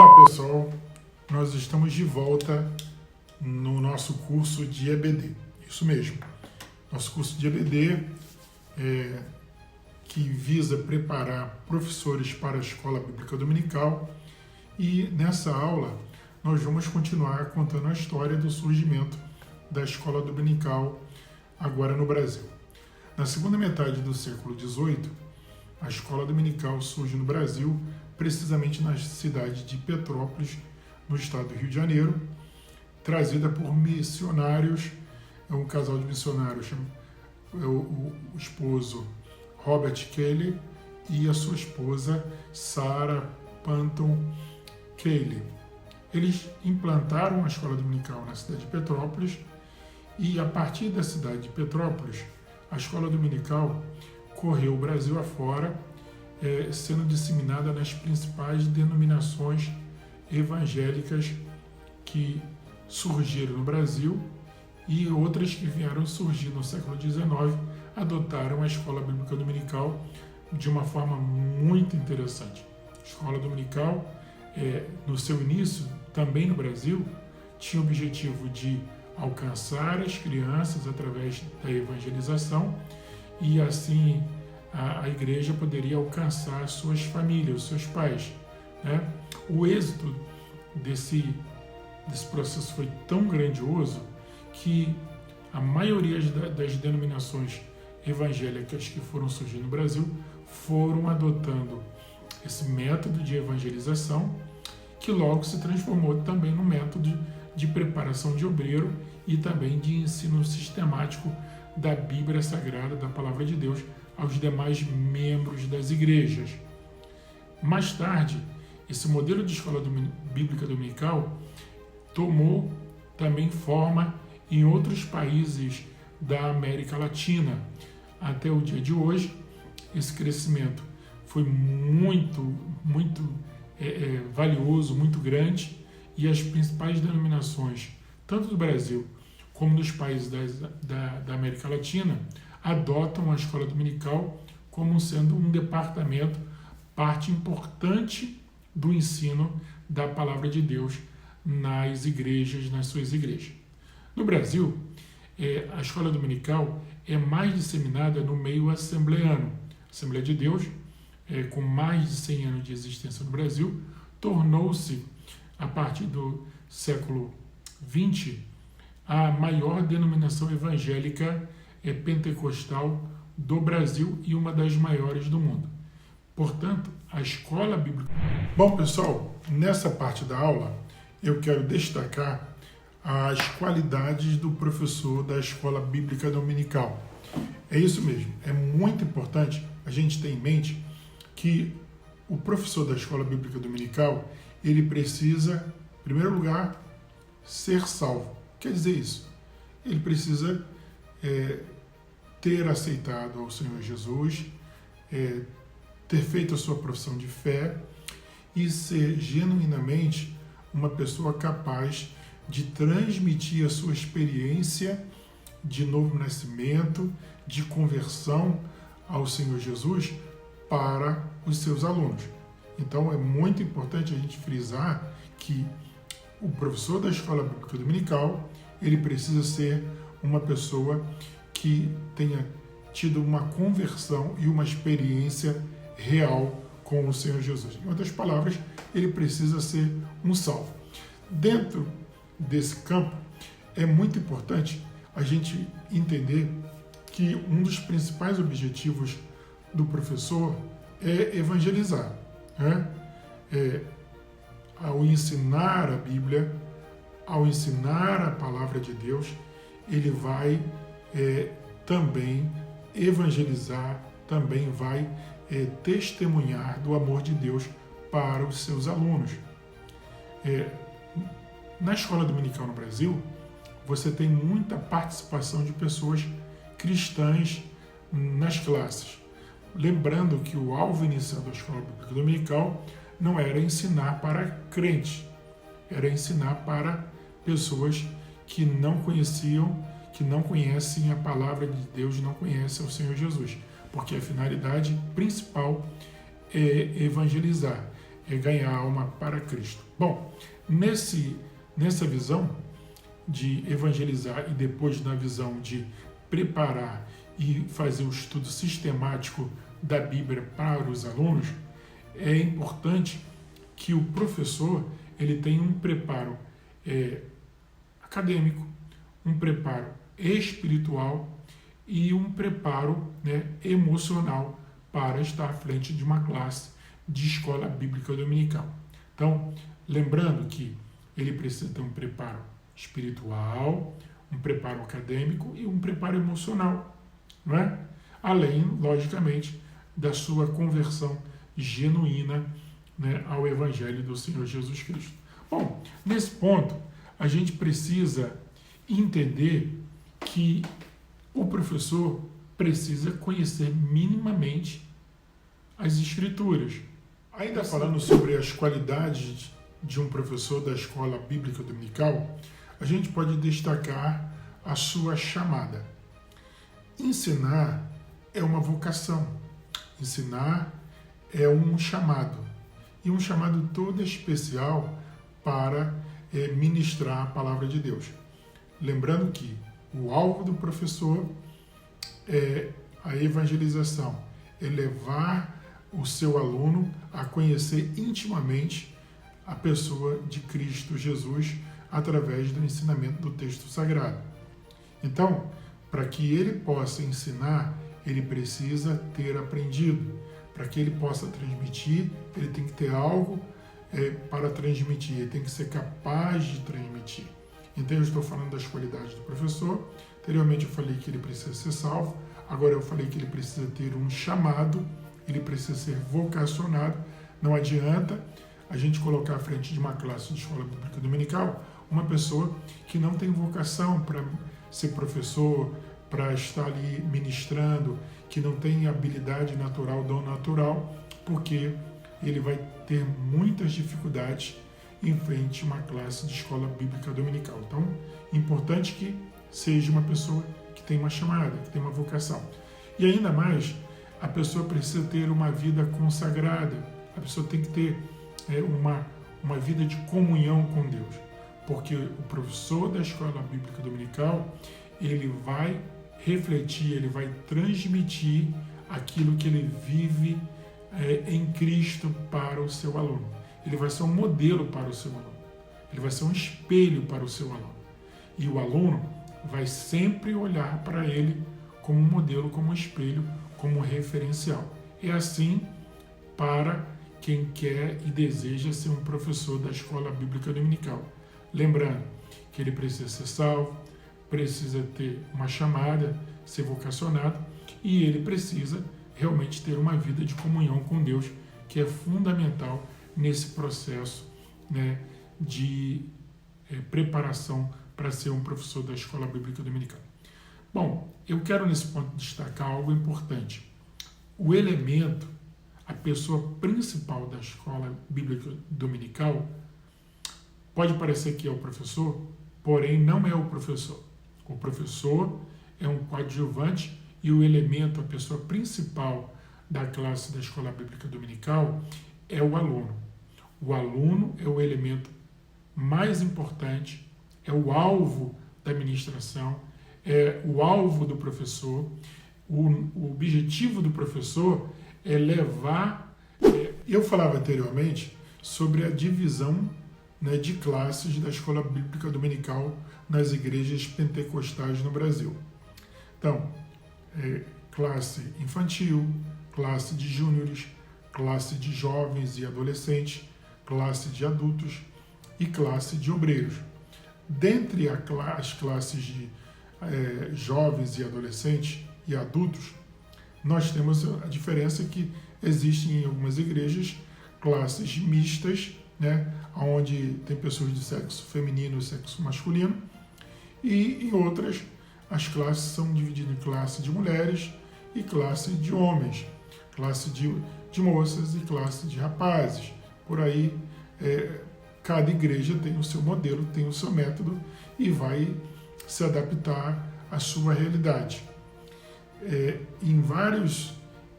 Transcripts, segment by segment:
Olá pessoal, nós estamos de volta no nosso curso de EBD, isso mesmo, nosso curso de EBD que visa preparar professores para a Escola Bíblica Dominical, e nessa aula nós vamos continuar contando a história do surgimento da Escola Dominical agora no Brasil. Na segunda metade do século XVIII, a Escola Dominical surge no Brasil, precisamente na cidade de Petrópolis, no estado do Rio de Janeiro, trazida por missionários, um casal de missionários, o esposo Robert Kelley e a sua esposa Sarah Panton Kelley. Eles implantaram a Escola Dominical na cidade de Petrópolis, e a partir da cidade de Petrópolis, a Escola Dominical correu o Brasil afora, sendo disseminada nas principais denominações evangélicas que surgiram no Brasil, e outras que vieram surgir no século XIX adotaram a Escola Bíblica Dominical de uma forma muito interessante. A Escola Dominical, no seu início, também no Brasil, tinha o objetivo de alcançar as crianças através da evangelização, e assim a igreja poderia alcançar suas famílias, seus pais, né? O êxito desse processo foi tão grandioso que a maioria das denominações evangélicas que foram surgindo no Brasil foram adotando esse método de evangelização, que logo se transformou também no método de preparação de obreiro e também de ensino sistemático da Bíblia Sagrada, da Palavra de Deus, aos demais membros das igrejas. Mais tarde, esse modelo de escola bíblica dominical tomou também forma em outros países da América Latina. Até o dia de hoje, esse crescimento foi muito valioso, muito grande, e as principais denominações, tanto do Brasil como dos países da América Latina, adotam a escola dominical como sendo um departamento, parte importante do ensino da Palavra de Deus nas igrejas, nas suas igrejas. No Brasil, a escola dominical é mais disseminada no meio assembleano. A Assembleia de Deus, com mais de 100 anos de existência no Brasil, tornou-se, a partir do século XX, a maior denominação evangélica pentecostal do Brasil e uma das maiores do mundo. Portanto, a escola bíblica... Bom, pessoal, nessa parte da aula, eu quero destacar as qualidades do professor da escola bíblica dominical. É isso mesmo, é muito importante a gente ter em mente que o professor da escola bíblica dominical, ele precisa, em primeiro lugar, ser salvo. Quer dizer isso? Ele precisa ter aceitado ao Senhor Jesus, ter feito a sua profissão de fé e ser genuinamente uma pessoa capaz de transmitir a sua experiência de novo nascimento, de conversão ao Senhor Jesus para os seus alunos. Então é muito importante a gente frisar que o professor da escola bíblica dominical, ele precisa ser uma pessoa que tenha tido uma conversão e uma experiência real com o Senhor Jesus. Em outras palavras, ele precisa ser um salvo. Dentro desse campo, é muito importante a gente entender que um dos principais objetivos do professor é evangelizar, né? Ao ensinar a Bíblia, ao ensinar a Palavra de Deus, ele vai também evangelizar, também vai testemunhar do amor de Deus para os seus alunos. Na escola dominical no Brasil, você tem muita participação de pessoas cristãs nas classes. Lembrando que o alvo inicial da escola bíblica dominical não era ensinar para crentes, era ensinar para pessoas que não conheciam, que não conhecem a palavra de Deus, não conhecem o Senhor Jesus, porque a finalidade principal é evangelizar, ganhar a alma para Cristo. Bom, nessa visão de evangelizar e depois na visão de preparar e fazer o estudo sistemático da Bíblia para os alunos, é importante que o professor ele tenha um preparo acadêmico, um preparo espiritual e um preparo, emocional para estar à frente de uma classe de escola bíblica dominical. Então, lembrando que ele precisa ter um preparo espiritual, um preparo acadêmico e um preparo emocional, não é? Além, logicamente, da sua conversão genuína, ao Evangelho do Senhor Jesus Cristo. Bom, nesse ponto, a gente precisa entender que o professor precisa conhecer minimamente as Escrituras. Ainda falando sobre as qualidades de um professor da escola bíblica dominical, a gente pode destacar a sua chamada. Ensinar é uma vocação. Ensinar é um chamado. E um chamado todo especial para ministrar a palavra de Deus. Lembrando que o alvo do professor é a evangelização, é levar o seu aluno a conhecer intimamente a pessoa de Cristo Jesus através do ensinamento do texto sagrado. Então, para que ele possa ensinar, ele precisa ter aprendido. Para que ele possa transmitir, ele tem que ter algo para transmitir, ele tem que ser capaz de transmitir. Então, eu estou falando das qualidades do professor. Anteriormente, eu falei que ele precisa ser salvo. Agora, eu falei que ele precisa ter um chamado, ele precisa ser vocacionado. Não adianta a gente colocar à frente de uma classe de escola bíblica dominical uma pessoa que não tem vocação para ser professor, para estar ali ministrando, que não tem habilidade natural, dom natural, porque ele vai ter muitas dificuldades em frente a uma classe de escola bíblica dominical. Então, é importante que seja uma pessoa que tem uma chamada, que tem uma vocação. E ainda mais, a pessoa precisa ter uma vida consagrada, a pessoa tem que ter uma vida de comunhão com Deus, porque o professor da escola bíblica dominical, ele vai refletir, ele vai transmitir aquilo que ele vive em Cristo para o seu aluno. Ele vai ser um modelo para o seu aluno. Ele vai ser um espelho para o seu aluno. E o aluno vai sempre olhar para ele como um modelo, como um espelho, como um referencial. É assim para quem quer e deseja ser um professor da escola bíblica dominical. Lembrando que ele precisa ser salvo, precisa ter uma chamada, ser vocacionado, e ele precisa realmente ter uma vida de comunhão com Deus, que é fundamental nesse processo de preparação para ser um professor da escola bíblica dominical. Bom, eu quero nesse ponto destacar algo importante. O elemento, a pessoa principal da escola bíblica dominical, pode parecer que é o professor, porém não é o professor. O professor é um coadjuvante e o elemento, a pessoa principal da classe da escola bíblica dominical é o aluno. O aluno é o elemento mais importante, é o alvo da ministração, é o alvo do professor. O objetivo do professor é levar... Eu falava anteriormente sobre a divisão de classes da escola bíblica dominical nas igrejas pentecostais no Brasil. Então, classe infantil, classe de júniores, classe de jovens e adolescentes, classe de adultos e classe de obreiros. Dentre as classes de jovens e adolescentes e adultos, nós temos a diferença que existem em algumas igrejas classes mistas, onde tem pessoas de sexo feminino e sexo masculino, e em outras as classes são divididas em classe de mulheres e classe de homens, classe de moças e classe de rapazes. Por aí, cada igreja tem o seu modelo, tem o seu método e vai se adaptar à sua realidade. Em vários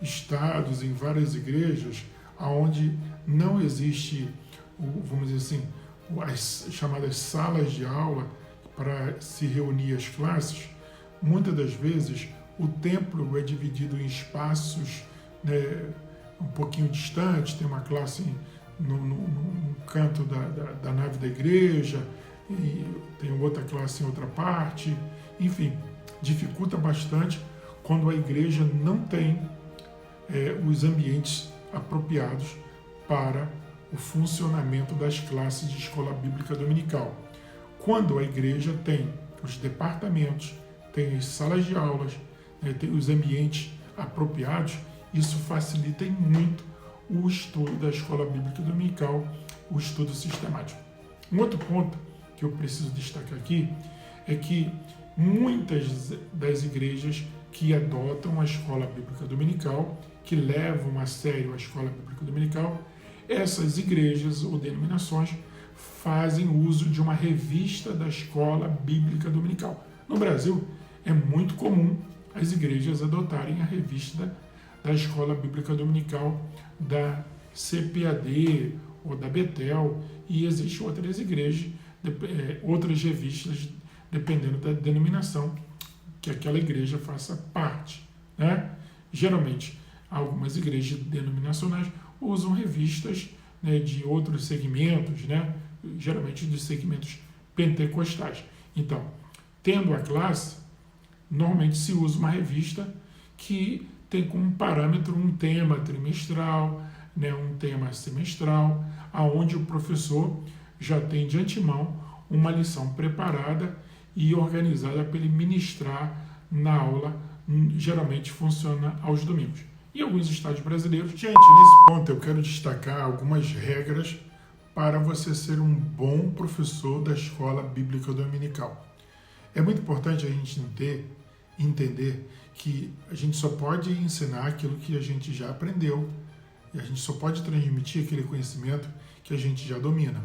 estados, em várias igrejas, onde não existe, vamos dizer assim, as chamadas salas de aula para se reunir as classes. Muitas das vezes o templo é dividido em espaços, né, um pouquinho distantes, tem uma classe no canto da nave da igreja, e tem outra classe em outra parte, enfim, dificulta bastante quando a igreja não tem os ambientes apropriados para o funcionamento das classes de escola bíblica dominical. Quando a igreja tem os departamentos, tem as salas de aulas, né, tem os ambientes apropriados, isso facilita muito o estudo da escola bíblica dominical, o estudo sistemático. Um outro ponto que eu preciso destacar aqui é que muitas das igrejas que adotam a escola bíblica dominical, que levam a sério a escola bíblica dominical, essas igrejas ou denominações fazem uso de uma revista da escola bíblica dominical. No Brasil, é muito comum as igrejas adotarem a revista da escola bíblica dominical da CPAD ou da Betel, e existem outras igrejas, outras revistas, dependendo da denominação que aquela igreja faça parte, né? Geralmente, algumas igrejas denominacionais usam revistas, né, de outros segmentos, né? Geralmente dos segmentos pentecostais. Então, tendo a classe, normalmente se usa uma revista que tem como parâmetro um tema trimestral, né, um tema semestral, aonde o professor já tem de antemão uma lição preparada e organizada para ele ministrar na aula, geralmente funciona aos domingos. Em alguns estados brasileiros, gente, nesse ponto eu quero destacar algumas regras para você ser um bom professor da escola bíblica dominical. É muito importante a gente entender que a gente só pode ensinar aquilo que a gente já aprendeu, e a gente só pode transmitir aquele conhecimento que a gente já domina.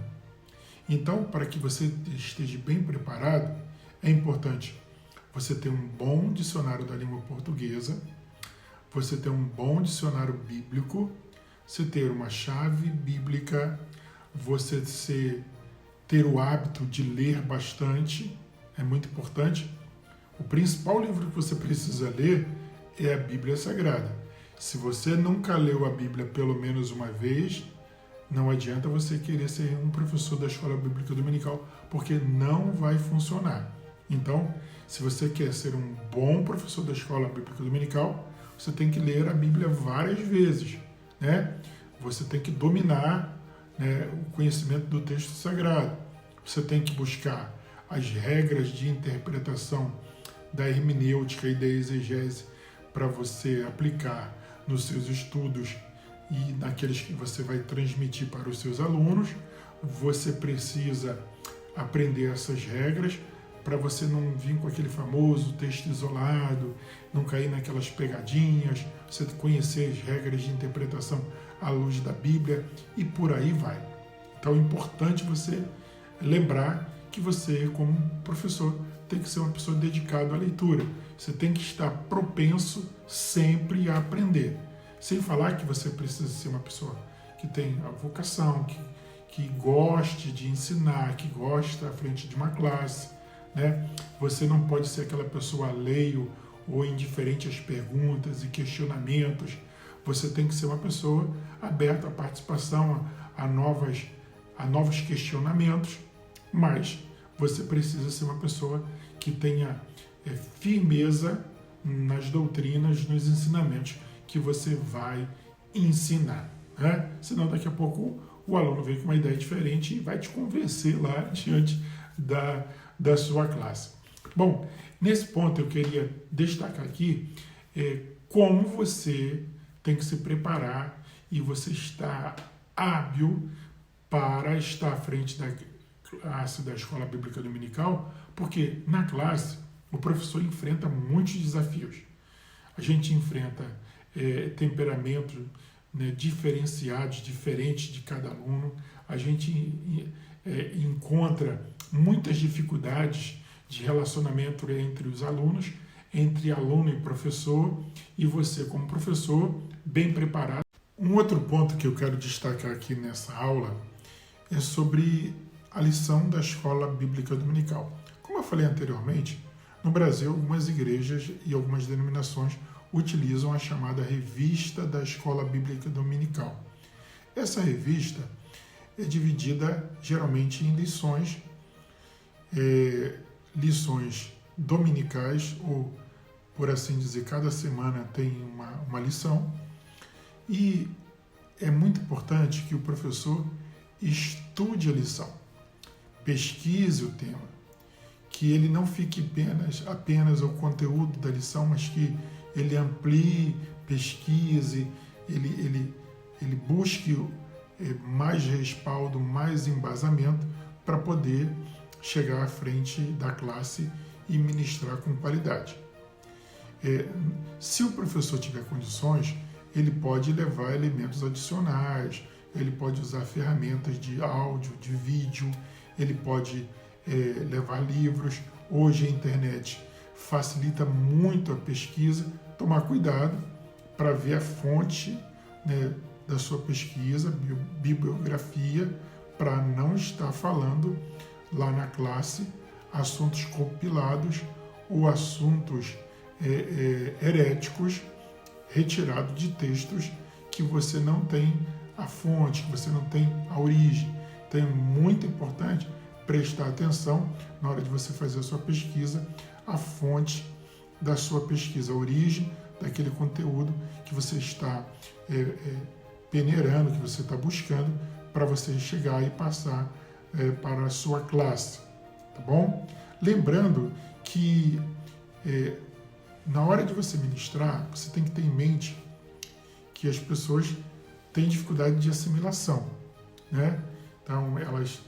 Então, para que você esteja bem preparado, é importante você ter um bom dicionário da língua portuguesa, você ter um bom dicionário bíblico, você ter uma chave bíblica, você ter o hábito de ler bastante, é muito importante. O principal livro que você precisa ler é a Bíblia Sagrada. Se você nunca leu a Bíblia pelo menos uma vez, não adianta você querer ser um professor da escola bíblica dominical, porque não vai funcionar. Então, se você quer ser um bom professor da escola bíblica dominical, você tem que ler a Bíblia várias vezes, né? Você tem que dominar, né, o conhecimento do texto sagrado. Você tem que buscar as regras de interpretação da hermenêutica e da exegese para você aplicar nos seus estudos e naqueles que você vai transmitir para os seus alunos. Você precisa aprender essas regras para você não vir com aquele famoso texto isolado, não cair naquelas pegadinhas, você conhecer as regras de interpretação à luz da Bíblia e por aí vai. Então é importante você lembrar que você, como professor, tem que ser uma pessoa dedicada à leitura. Você tem que estar propenso sempre a aprender. Sem falar que você precisa ser uma pessoa que tem a vocação, que goste de ensinar, que gosta à frente de uma classe, né? Você não pode ser aquela pessoa alheio ou indiferente às perguntas e questionamentos. Você tem que ser uma pessoa aberta à participação, a novos questionamentos, mas você precisa ser uma pessoa que tenha firmeza nas doutrinas, nos ensinamentos que você vai ensinar, né? Senão daqui a pouco o aluno vem com uma ideia diferente e vai te convencer lá diante da sua classe. Bom, nesse ponto eu queria destacar aqui como você tem que se preparar e você está hábil para estar à frente da classe da escola bíblica dominical, porque na classe o professor enfrenta muitos desafios. A gente enfrenta temperamentos, né, diferenciados, diferentes de cada aluno. A gente encontra muitas dificuldades de relacionamento entre os alunos, entre aluno e professor, e você, como professor, bem preparado, Um outro ponto que eu quero destacar aqui nessa aula é sobre a lição da Escola Bíblica Dominical. Como eu falei anteriormente, no Brasil, algumas igrejas e algumas denominações utilizam a chamada Revista da Escola Bíblica Dominical. Essa revista é dividida geralmente em lições, lições dominicais, ou por assim dizer, cada semana tem uma lição, e é muito importante que o professor estude a lição, pesquise o tema, que ele não fique apenas o conteúdo da lição, mas que ele amplie, pesquise, ele busque mais respaldo, mais embasamento para poder chegar à frente da classe e ministrar com qualidade. Se o professor tiver condições, ele pode levar elementos adicionais, ele pode usar ferramentas de áudio, de vídeo, ele pode levar livros. Hoje a internet facilita muito a pesquisa. Tomar cuidado para ver a fonte, né, da sua pesquisa, bibliografia, para não estar falando lá na classe assuntos compilados ou assuntos heréticos retirados de textos que você não tem a fonte, que você não tem a origem. Então é muito importante prestar atenção na hora de você fazer a sua pesquisa, a fonte da sua pesquisa, a origem daquele conteúdo que você está peneirando, que você está buscando, para você chegar e passar para a sua classe, tá bom? Lembrando que na hora de você ministrar, você tem que ter em mente que as pessoas têm dificuldade de assimilação, né? Então elas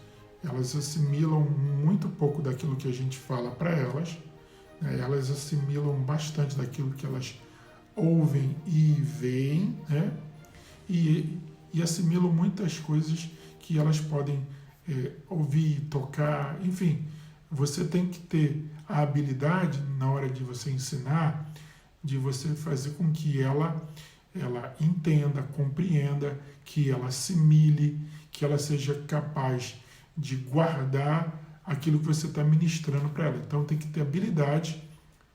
assimilam muito pouco daquilo que a gente fala para elas, né? Elas assimilam bastante daquilo que elas ouvem e veem, né? E assimilam muitas coisas que elas podem ouvir, tocar, enfim. Você tem que ter a habilidade, na hora de você ensinar, de você fazer com que ela entenda, compreenda, que ela assimile, que ela seja capaz de guardar aquilo que você está ministrando para ela. Então tem que ter habilidade,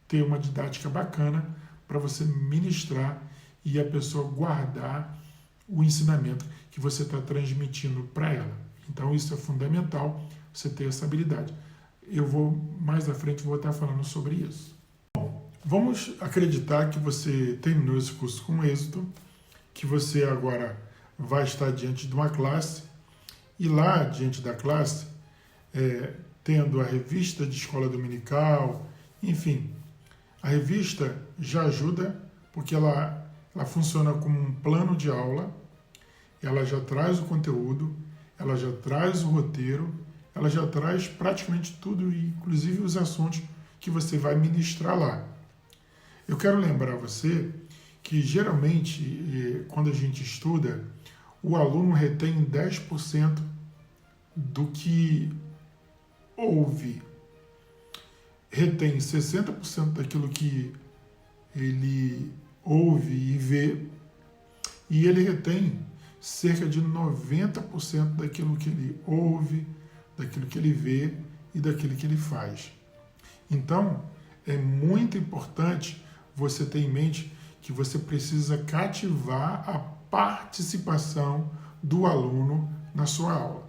ter uma didática bacana para você ministrar e a pessoa guardar o ensinamento que você está transmitindo para ela. Então isso é fundamental, você ter essa habilidade. Eu vou, mais à frente, vou estar falando sobre isso. Bom, vamos acreditar que você terminou esse curso com êxito, que você agora vai estar diante de uma classe, e lá, diante da classe, tendo a revista de escola dominical, enfim, a revista já ajuda, porque ela funciona como um plano de aula, ela já traz o conteúdo, ela já traz o roteiro, ela já traz praticamente tudo, inclusive os assuntos que você vai ministrar lá. Eu quero lembrar você que, geralmente, quando a gente estuda, o aluno retém 10% do que ouve, retém 60% daquilo que ele ouve e vê, e ele retém cerca de 90% daquilo que ele ouve, daquilo que ele vê e daquilo que ele faz. Então, é muito importante você ter em mente que você precisa cativar a participação do aluno na sua aula,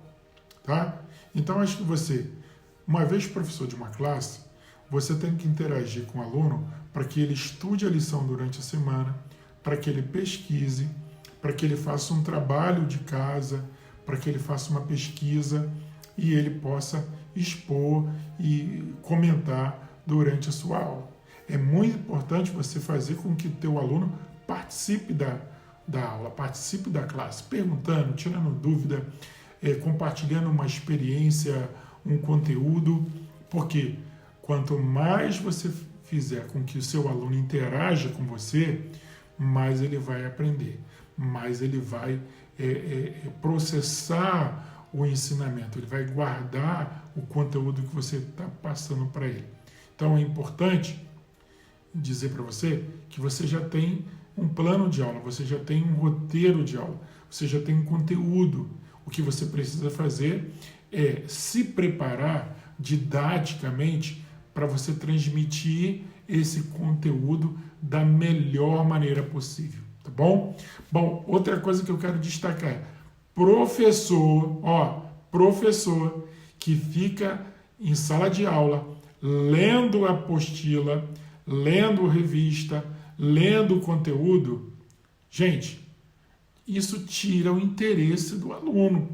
tá? Então, acho que você, uma vez professor de uma classe, você tem que interagir com o aluno para que ele estude a lição durante a semana, para que ele pesquise, para que ele faça um trabalho de casa, para que ele faça uma pesquisa e ele possa expor e comentar durante a sua aula. É muito importante você fazer com que o teu aluno participe da aula, participe da classe, perguntando, tirando dúvida, compartilhando uma experiência, um conteúdo, porque quanto mais você fizer com que o seu aluno interaja com você, mais ele vai aprender, mais ele vai processar o ensinamento, ele vai guardar o conteúdo que você está passando para ele. Então é importante dizer para você que você já tem um plano de aula, você já tem um roteiro de aula, você já tem um conteúdo. O que você precisa fazer é se preparar didaticamente para você transmitir esse conteúdo da melhor maneira possível, tá bom? Bom, outra coisa que eu quero destacar, professor que fica em sala de aula lendo a apostila, lendo revista, lendo o conteúdo, gente, isso tira o interesse do aluno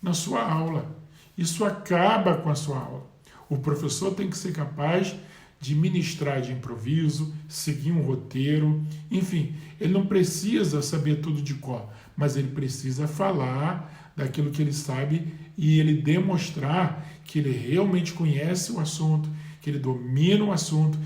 na sua aula. Isso acaba com a sua aula. O professor tem que ser capaz de ministrar de improviso, seguir um roteiro, enfim, ele não precisa saber tudo de cor, mas ele precisa falar daquilo que ele sabe e ele demonstrar que ele realmente conhece o assunto, que ele domina o assunto